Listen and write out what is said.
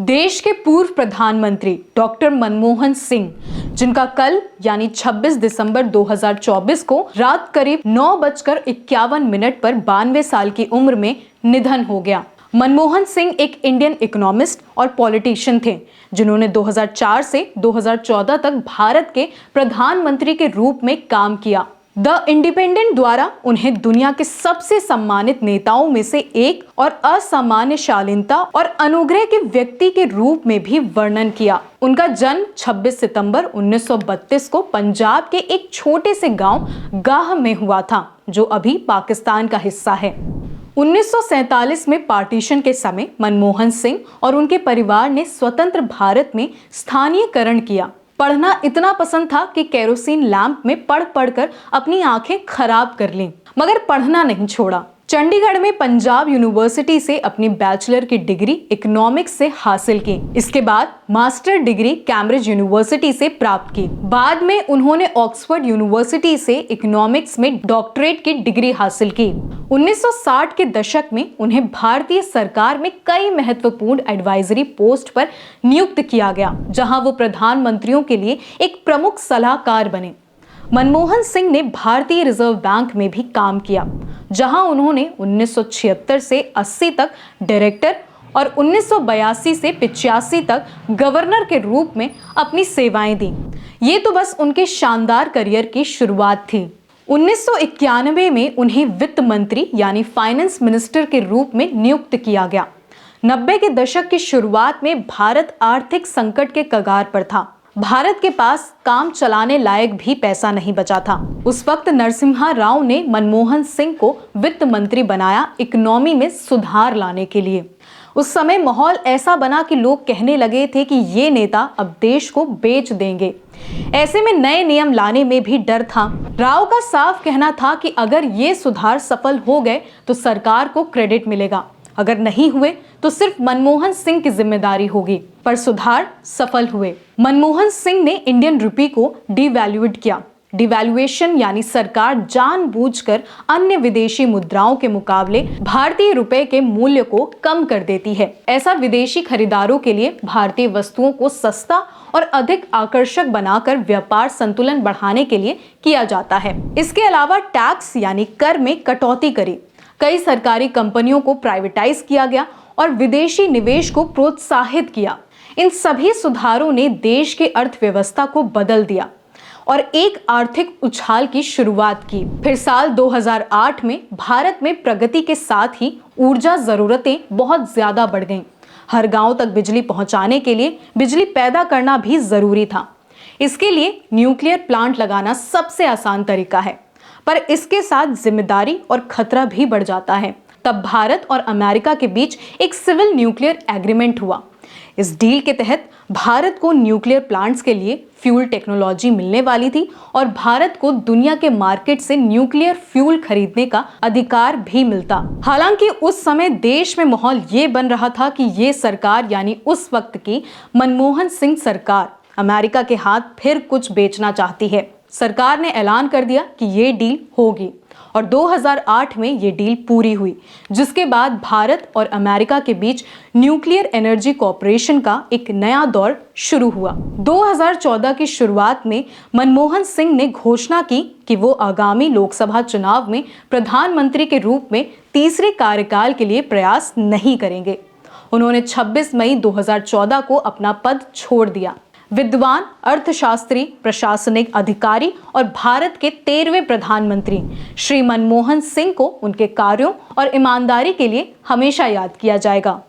देश के पूर्व प्रधानमंत्री डॉक्टर मनमोहन सिंह, जिनका कल यानी 26 दिसंबर 2024 को रात करीब 9:51 पर 92 साल की उम्र में निधन हो गया। मनमोहन सिंह एक इंडियन इकोनॉमिस्ट और पॉलिटिशियन थे, जिन्होंने 2004 से 2014 तक भारत के प्रधानमंत्री के रूप में काम किया। द इंडिपेंडेंट द्वारा उन्हें दुनिया के सबसे सम्मानित नेताओं में से एक और असामान्य शालीनता और अनुग्रह के व्यक्ति के रूप में भी वर्णन किया। उनका जन्म 26 सितंबर 1932 को पंजाब के एक छोटे से गांव गाह में हुआ था, जो अभी पाकिस्तान का हिस्सा है। 1947 में पार्टीशन के समय मनमोहन सिंह और उनके परिवार ने स्वतंत्र भारत में स्थानीयकरण किया। पढ़ना इतना पसंद था कि केरोसिन लैंप में पढ़ पढ़कर अपनी आंखें खराब कर लीं, मगर पढ़ना नहीं छोड़ा। चंडीगढ़ में पंजाब यूनिवर्सिटी से अपनी बैचलर की डिग्री इकोनॉमिक्स से हासिल की। इसके बाद मास्टर डिग्री कैम्ब्रिज यूनिवर्सिटी से प्राप्त की। बाद में उन्होंने ऑक्सफोर्ड यूनिवर्सिटी से इकोनॉमिक्स में डॉक्टरेट की डिग्री हासिल की। 1960 के दशक में उन्हें भारतीय सरकार में कई महत्वपूर्ण एडवाइजरी पोस्ट पर नियुक्त किया गया, जहां वो प्रधानमंत्रियों के लिए एक प्रमुख सलाहकार बने। मनमोहन सिंह ने भारतीय रिजर्व बैंक में भी काम किया, जहां उन्होंने 1976 से 80 तक डायरेक्टर और 1982 से 85 तक गवर्नर के रूप में अपनी सेवाएं दी। ये तो बस उनके शानदार करियर की शुरुआत थी। 1991 में उन्हें वित्त मंत्री यानी फाइनेंस मिनिस्टर के रूप में नियुक्त किया गया। 90 के दशक की शुरुआत में भारत आर्थिक संकट के कगार पर था। भारत के पास काम चलाने लायक भी पैसा नहीं बचा था। उस वक्त नरसिम्हा राव ने मनमोहन सिंह को वित्त मंत्री बनाया, इकोनॉमी में सुधार लाने के लिए। उस समय माहौल ऐसा बना कि लोग कहने लगे थे कि ये नेता अब देश को बेच देंगे। ऐसे में नए नियम लाने में भी डर था। राव का साफ कहना था कि अगर ये सुधार सफल हो गए तो सरकार को क्रेडिट मिलेगा, अगर नहीं हुए तो सिर्फ मनमोहन सिंह की जिम्मेदारी होगी। पर सुधार सफल हुए। मनमोहन सिंह ने इंडियन रुपये को डिवैल्यूएट किया। डिवैल्यूएशन यानी सरकार जानबूझकर अन्य विदेशी मुद्राओं के मुकाबले भारतीय रुपए के मूल्य को कम कर देती है। ऐसा विदेशी खरीदारों के लिए भारतीय वस्तुओं को सस्ता और अधिक आकर्षक बनाकर व्यापार संतुलन बढ़ाने के लिए किया जाता है। इसके अलावा टैक्स यानी कर में कटौती करी। कई सरकारी कंपनियों को प्राइवेटाइज किया गया और विदेशी निवेश को प्रोत्साहित किया। इन सभी सुधारों ने देश की अर्थव्यवस्था को बदल दिया और एक आर्थिक उछाल की शुरुआत की। फिर साल 2008 में भारत में प्रगति के साथ ही ऊर्जा जरूरतें बहुत ज्यादा बढ़ गईं। हर गांव तक बिजली पहुंचाने के लिए बिजली पैदा करना भी जरूरी था। इसके लिए न्यूक्लियर प्लांट लगाना सबसे आसान तरीका है, पर इसके साथ जिम्मेदारी और खतरा भी बढ़ जाता है। तब भारत और अमेरिका के बीच एक सिविल न्यूक्लियर एग्रीमेंट हुआ। इस डील के तहत भारत को न्यूक्लियर प्लांट्स के लिए फ्यूल टेक्नोलॉजी मिलने वाली थी और भारत को दुनिया के मार्केट से न्यूक्लियर फ्यूल खरीदने का अधिकार भी मिलता। हालांकि उस समय देश में माहौल ये बन रहा था कि ये सरकार यानी उस वक्त की मनमोहन सिंह सरकार अमेरिका के हाथ फिर कुछ बेचना चाहती है। सरकार ने ऐलान कर दिया कि ये डील होगी और 2008 में ये डील पूरी हुई, जिसके बाद भारत और अमेरिका के बीच न्यूक्लियर एनर्जी कॉरपोरेशन का एक नया दौर शुरू हुआ। 2014 की शुरुआत में मनमोहन सिंह ने घोषणा की कि वो आगामी लोकसभा चुनाव में प्रधानमंत्री के रूप में तीसरे कार्यकाल के लिए प्रयास नहीं करेंगे। उन्होंने 26 मई 2014 को अपना पद छोड़ दिया। विद्वान, अर्थशास्त्री, प्रशासनिक अधिकारी और भारत के 13वें प्रधानमंत्री श्री मनमोहन सिंह को उनके कार्यों और ईमानदारी के लिए हमेशा याद किया जाएगा।